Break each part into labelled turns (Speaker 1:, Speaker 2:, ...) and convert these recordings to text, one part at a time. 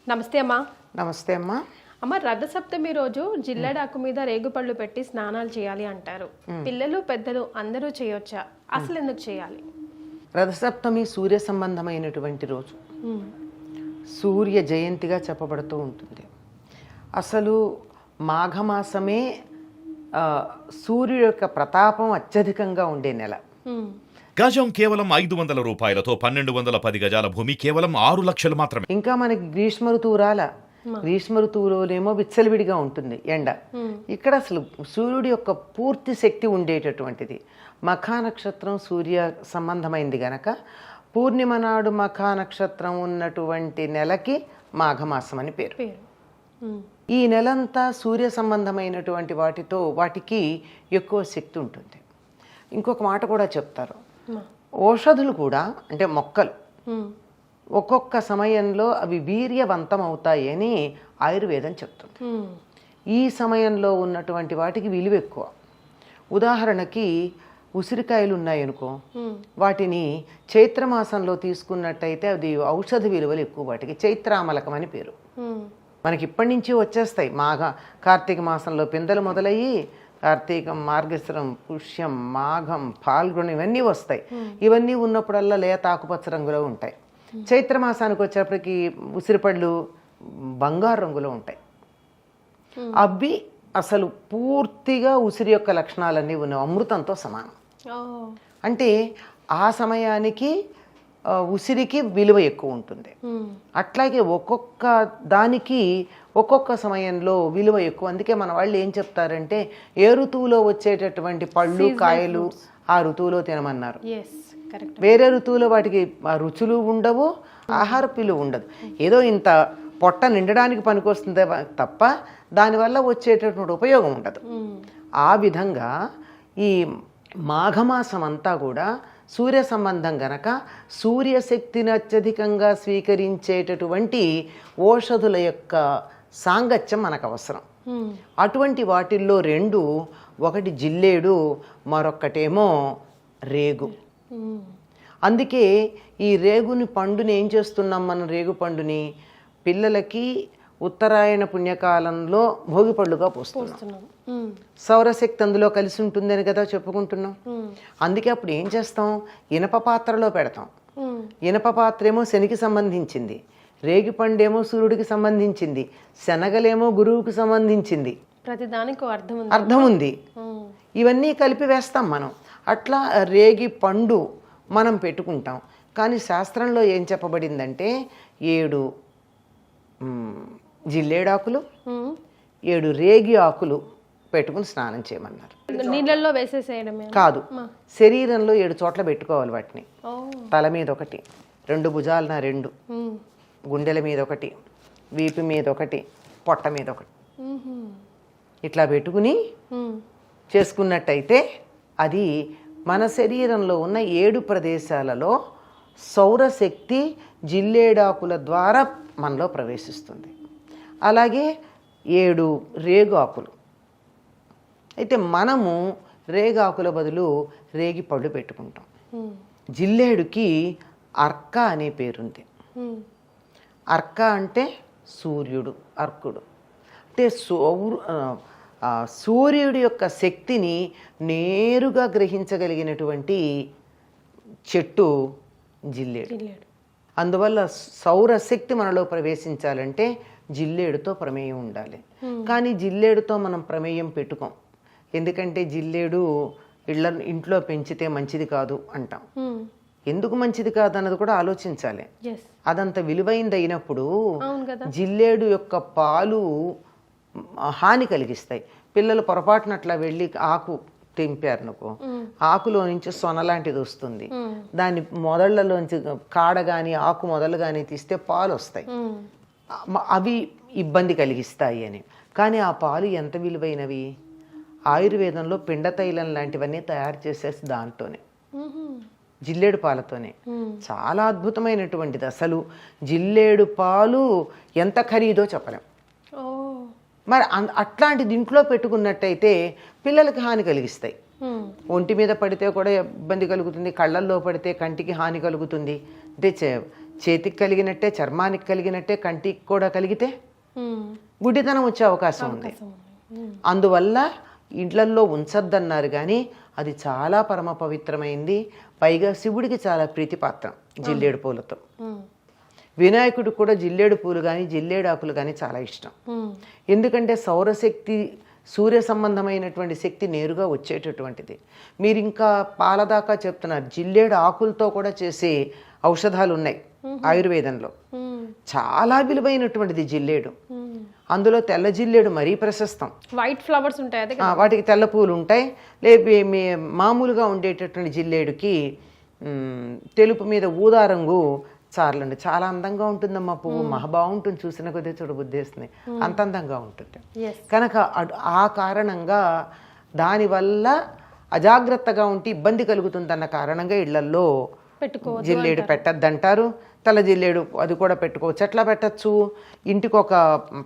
Speaker 1: నమస్తే అమ్మా.
Speaker 2: నమస్తే అమ్మా.
Speaker 1: అమ్మ, రథసప్తమి రోజు జిల్లెడాకు మీద రేగుపళ్ళు పెట్టి స్నానాలు చేయాలి అంటారు. పిల్లలు పెద్దలు అందరూ చేయొచ్చా? అసలు ఎందుకు చేయాలి?
Speaker 2: రథసప్తమి సూర్య సంబంధమైనటువంటి రోజు, సూర్య జయంతిగా చెప్పబడుతూ ఉంటుంది. అసలు మాఘమాసమే సూర్యుడి యొక్క ప్రతాపం అత్యధికంగా ఉండే నెల.
Speaker 3: గజం కేవలం 500 రూపాయలతో 1210 గజాల భూమి కేవలం 6 లక్షలు మాత్రమే.
Speaker 2: ఇంకా మనకి గ్రీష్మ ఋతువు రాలా. గ్రీష్మ ఋతువులోనేమో విచ్చలవిడిగా ఉంటుంది ఎండ. ఇక్కడ అసలు సూర్యుడి యొక్క పూర్తి శక్తి ఉండేటటువంటిది. మఖా నక్షత్రం సూర్య సంబంధమైంది గనక పూర్ణిమ నాడు మఖా నక్షత్రం ఉన్నటువంటి నెలకి మాఘమాసం అని పేరు. ఈ నెలంతా సూర్య సంబంధమైనటువంటి వాటికి ఎక్కువ శక్తి ఉంటుంది. ఇంకొక మాట కూడా చెప్తారు, ఔషధులు కూడా అంటే మొక్కలు ఒక్కొక్క సమయంలో అవి వీర్యవంతం అవుతాయని ఆయుర్వేదం చెప్తుంది. ఈ సమయంలో ఉన్నటువంటి వాటికి విలువ ఎక్కువ. ఉదాహరణకి ఉసిరికాయలు ఉన్నాయనుకో, వాటిని చైత్రమాసంలో తీసుకున్నట్టయితే అది ఔషధ విలువలు ఎక్కువ. వాటికి చైత్రామలకం అని పేరు. మనకి ఇప్పటి నుంచి వచ్చేస్తాయి. కార్తీక మాసంలో పిందెలు మొదలయ్యి కార్తీకం, మార్గశిరం, పుష్యం, మాఘం, ఫాల్గుణం ఇవన్నీ వస్తాయి. ఇవన్నీ ఉన్నప్పుడల్లా లేత ఆకుపచ్చ రంగులో ఉంటాయి. చైత్రమాసానికి వచ్చేప్పటికి ఉసిరిపళ్ళు బంగారు రంగులో ఉంటాయి. అవి అసలు పూర్తిగా ఉసిరి యొక్క లక్షణాలన్నీ ఉన్న అమృతంతో సమానం. అంటే ఆ సమయానికి ఉసిరికి విలువ ఎక్కువ ఉంటుంది. అట్లాగే ఒక్కొక్క దానికి ఒక్కొక్క సమయంలో విలువ ఎక్కువ. అందుకే మన వాళ్ళు ఏం చెప్తారంటే ఏ ఋతువులో వచ్చేటటువంటి పళ్ళు కాయలు ఆ ఋతువులో తినమన్నారు. వేరే ఋతువులో వాటికి రుచులు ఉండవు, ఆహార విలువ ఉండదు. ఏదో ఇంత పొట్ట నిండడానికి పనికొస్తుంది తప్ప దానివల్ల వచ్చేటటువంటి ఉపయోగం ఉండదు. ఆ విధంగా ఈ మాఘమాసం అంతా కూడా సూర్య సంబంధం గనక సూర్యశక్తిని అత్యధికంగా స్వీకరించేటటువంటి ఔషధుల యొక్క సాంగత్యం మనకు అవసరం. అటువంటి వాటిల్లో రెండు, ఒకటి జిల్లేడు, మరొక్కటేమో రేగు. అందుకే ఈ రేగుని పండుని ఏం చేస్తున్నాం మనం? రేగు పండుని పిల్లలకి ఉత్తరాయణ పుణ్యకాలంలో భోగిపళ్ళుగా పోస్తున్నాం. సౌరశక్తి అందులో కలిసి ఉంటుందని కదా చెప్పుకుంటున్నాం. అందుకే అప్పుడు ఏం చేస్తాం? ఇనప పాత్రలో పెడతాం. ఇనప పాత్ర ఏమో శనికి సంబంధించింది, రేగి పండేమో సూర్యుడికి సంబంధించింది, శనగలేమో గురువుకి సంబంధించింది.
Speaker 1: ప్రతిదానికి
Speaker 2: అర్థం ఉంది. ఇవన్నీ కలిపి వేస్తాం మనం. అట్లా రేగి పండు మనం పెట్టుకుంటాం. కానీ శాస్త్రంలో ఏం చెప్పబడిందంటే 7 జిల్లేడాకులు 7 రేగి ఆకులు పెట్టుకుని స్నానం చేయమన్నారు.
Speaker 1: నీళ్ళల్లో వేసేసేయడమే
Speaker 2: కాదు, శరీరంలో 7 చోట్ల పెట్టుకోవాలి వాటిని. తల మీద ఒకటి, 2 భుజాలన 2, గుండెల మీద ఒకటి, వీపు మీద ఒకటి, పొట్ట మీద ఒకటి, ఇట్లా పెట్టుకుని చేసుకున్నట్టయితే అది మన శరీరంలో ఉన్న 7 ప్రదేశాలలో సౌరశక్తి జిల్లేడాకుల ద్వారా మనలో ప్రవేశిస్తుంది. అలాగే 7 రేగు ఆకులు. అయితే మనము రేగాకుల బదులు రేగి పళ్ళు పెట్టుకుంటాం. జిల్లేడుకి అర్క అనే పేరుంది. అర్క అంటే సూర్యుడు, అర్కుడు. అంటే సూర్యుడి యొక్క శక్తిని నేరుగా గ్రహించగలిగినటువంటి చెట్టు జిల్లేడు. అందువల్ల సౌరశక్తి మనలో ప్రవేశించాలంటే జిల్లేడుతో ప్రమేయం ఉండాలి. కానీ జిల్లేడుతో మనం ప్రమేయం పెట్టుకోం. ఎందుకంటే జిల్లేడు ఇంట్లో పెంచితే మంచిది కాదు అంటాం. ఎందుకు మంచిది కాదు అన్నది కూడా ఆలోచించాలి. అదంత విలువైంది అయినప్పుడు జిల్లేడు యొక్క పాలు హాని కలిగిస్తాయి. పిల్లలు పొరపాటున అట్లా వెళ్ళి ఆకు తెంపారనుకో, ఆకులో నుంచి సొన లాంటిది వస్తుంది. దాని మొదళ్లలోంచి కాడ కానీ ఆకు మొదలు కానీ తీస్తే పాలు వస్తాయి. అవి ఇబ్బంది కలిగిస్తాయి అని. కానీ ఆ పాలు ఎంత విలువైనవి! ఆయుర్వేదంలో పిండ తైలం లాంటివన్నీ తయారు చేసేసి దాంట్లోనే, జిల్లేడు పాలతోనే. చాలా అద్భుతమైనటువంటిది. అసలు జిల్లేడు పాలు ఎంత ఖరీదో చెప్పలేం. మరి అట్లాంటిది ఇంట్లో పెట్టుకున్నట్టయితే పిల్లలకి హాని కలిగిస్తాయి. ఒంటి మీద పడితే కూడా ఇబ్బంది కలుగుతుంది, కళ్ళల్లో పడితే కంటికి హాని కలుగుతుంది. అంటే చేతికి కలిగినట్టే, చర్మానికి కలిగినట్టే, కంటికి కూడా కలిగితే గుడ్డితనం వచ్చే అవకాశం ఉంది. అందువల్ల ఇండ్లల్లో ఉంచద్దన్నారు కానీ అది చాలా పరమ పవిత్రమైంది. పైగా శివుడికి చాలా ప్రీతిపాత్రం జిల్లేడు పూలతో. వినాయకుడికి కూడా జిల్లేడు పూలు కానీ జిల్లేడు ఆకులు కానీ చాలా ఇష్టం. ఎందుకంటే సౌరశక్తి, సూర్య సంబంధమైనటువంటి శక్తి నేరుగా వచ్చేటటువంటిది. మీరు ఇంకా పాలదాకా చెప్తున్నారు, జిల్లేడు ఆకులతో కూడా చేసే ఔషధాలు ఉన్నాయి ఆయుర్వేదంలో. చాలా విలువైనటువంటిది జిల్లేడు. అందులో తెల్ల జిల్లేడు మరీ ప్రశస్తం.
Speaker 1: వైట్ ఫ్లవర్స్ ఉంటాయి,
Speaker 2: వాటికి తెల్ల పూలు ఉంటాయి. మీ మామూలుగా ఉండేటటువంటి జిల్లేడుకి తెలుపు మీద ఊదా రంగు చార్లండి. చాలా అందంగా ఉంటుందమ్మా పువ్వు, మహా బాగుంటుంది. చూసిన కొద్దీ చూడబుద్దేస్తుంది, అంత అందంగా ఉంటుంది. కనుక ఆ కారణంగా దానివల్ల అజాగ్రత్తగా ఉంటే ఇబ్బంది కలుగుతుందన్న కారణంగా ఇళ్లల్లో జిల్లేడు పెట్టద్దంటారు. తెల్ల జిల్లేడు అది కూడా పెట్టుకోవచ్చు. ఎట్లా పెట్టచ్చు? ఇంటికి ఒక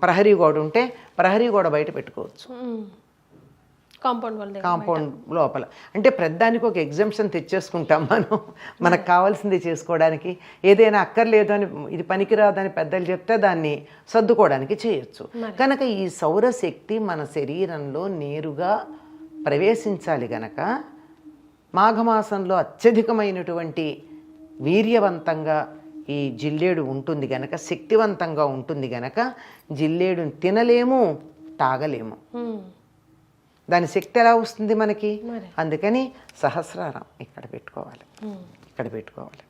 Speaker 2: ప్రహరీ గోడ ఉంటే ప్రహరీ గోడ బయట పెట్టుకోవచ్చు, కాంపౌండ్ లోపల. అంటే ప్రతిదానికి ఒక ఎగ్జంప్షన్ తెచ్చేసుకుంటాం మనం, మనకు కావాల్సింది చేసుకోవడానికి. ఏదైనా అక్కర్లేదు అని, ఇది పనికిరాదని పెద్దలు చెప్తే దాన్ని సర్దుకోవడానికి చేయొచ్చు. కనుక ఈ సౌరశక్తి మన శరీరంలో నేరుగా ప్రవేశించాలి గనక మాఘమాసంలో అత్యధికమైనటువంటి వీర్యవంతంగా ఈ జిల్లేడు ఉంటుంది గనక, శక్తివంతంగా ఉంటుంది గనక జిల్లేడుని తినలేము, తాగలేము. దాని శక్తి ఎలా వస్తుంది మనకి? అందుకని సహస్రారం ఇక్కడ పెట్టుకోవాలి, ఇక్కడ పెట్టుకోవాలి.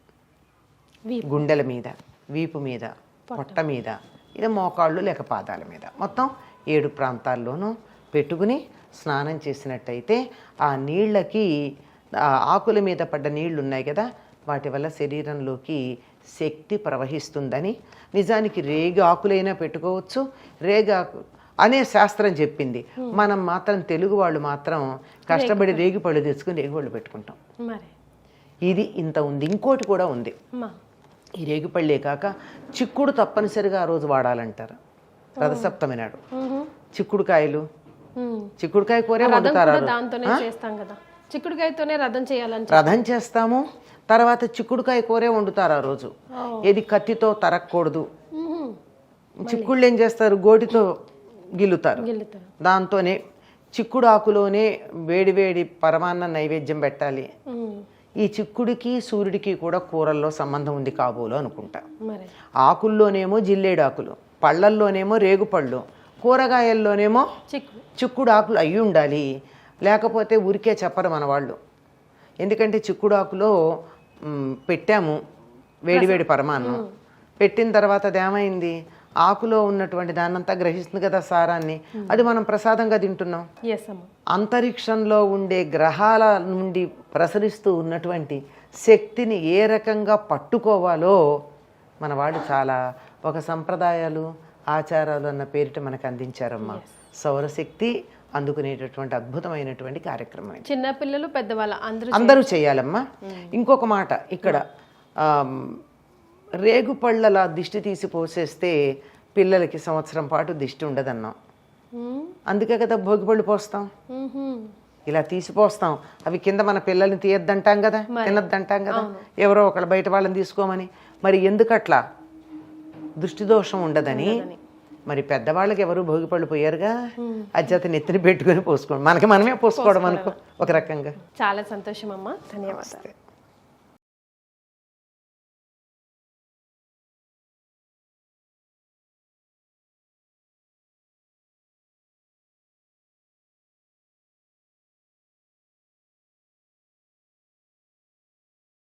Speaker 2: గుండెల మీద, వీపు మీద, పొట్ట మీద, ఇది మోకాళ్ళు లేక పాదాల మీద, మొత్తం 7 ప్రాంతాల్లోనూ పెట్టుకుని స్నానం చేసినట్టయితే ఆ నీళ్ళకి, ఆకుల మీద పడ్డ నీళ్లు ఉన్నాయి కదా, వాటి వల్ల శరీరంలోకి శక్తి ప్రవహిస్తుందని. నిజానికి రేగి ఆకులైనా పెట్టుకోవచ్చు, రేగాకు అనే శాస్త్రం చెప్పింది. మనం మాత్రం తెలుగు వాళ్ళు మాత్రం కష్టపడి రేగి పళ్ళు తెచ్చుకుని రేగి పళ్ళు పెట్టుకుంటాం. ఇది ఇంత ఉంది. ఇంకోటి కూడా ఉంది. ఈ రేగిపళ్ళే కాక చిక్కుడు తప్పనిసరిగా ఆ రోజు వాడాలంటారు రథసప్తమి నాడు. చిక్కుడుకాయలు, చిక్కుడుకాయ కూరే వండుతారు.
Speaker 1: చిక్కుడుకాయతోనే
Speaker 2: రథం చేస్తాము. తర్వాత చిక్కుడుకాయ కూరే వండుతారు ఆ రోజు. ఏది కత్తితో తరగకూడదు. చిక్కుళ్ళు ఏం చేస్తారు? గోటితో గిల్లుతారు. దాంతోనే చిక్కుడు ఆకులోనే వేడి వేడి పరమాన్న నైవేద్యం పెట్టాలి. ఈ చిక్కుడికి సూర్యుడికి కూడా కూరల్లో సంబంధం ఉంది కాబోలు అనుకుంటా. ఆకుల్లోనేమో జిల్లేడు ఆకులు, పళ్ళల్లోనేమో రేగుపళ్ళు, కూరగాయల్లోనేమో చిక్కుడు ఆకులు అయ్యి ఉండాలి. లేకపోతే ఊరికే చెప్పరు మన వాళ్ళు. ఎందుకంటే చిక్కుడు ఆకులో పెట్టాము వేడివేడి పరమాన్నం, పెట్టిన తర్వాత అదేమైంది? ఆకులో ఉన్నటువంటి దాన్నంతా గ్రహిస్తుంది కదా సారాన్ని, అది మనం ప్రసాదంగా తింటున్నాం. అంతరిక్షంలో ఉండే గ్రహాల నుండి ప్రసరిస్తూ ఉన్నటువంటి శక్తిని ఏ రకంగా పట్టుకోవాలో మన వాళ్ళు చాలా ఒక సంప్రదాయాలు, ఆచారాలు అన్న పేరిట మనకు అందించారమ్మా. సౌరశక్తి అందుకునేటటువంటి అద్భుతమైనటువంటి కార్యక్రమం.
Speaker 1: చిన్నపిల్లలు, పెద్దవాళ్ళు
Speaker 2: అందరూ చేయాలమ్మా. ఇంకొక మాట ఇక్కడ, రేగుపళ్ళల దిష్టి తీసి పోసేస్తే పిల్లలకి సంవత్సరం పాటు దిష్టి ఉండదన్నాం. అందుకే కదా భోగిపళ్ళు పోస్తాం, ఇలా తీసిపోస్తాం. అవి కింద మన పిల్లల్ని తీయద్దంటాం కదా, తినద్దంటాం కదా, ఎవరో ఒకళ్ళు బయట వాళ్ళని తీసుకోమని. మరి ఎందుకట్లా? దృష్టి దోషం ఉండదని. మరి పెద్దవాళ్ళకి ఎవరు భోగిపళ్ళు పోయారుగా, అజ్జత నెత్తిని పెట్టుకుని పోసుకోండి. మనకి మనమే పోసుకోవడం అనుకో ఒక రకంగా.
Speaker 1: చాలా సంతోషం అమ్మా, ధన్యవాదాలు.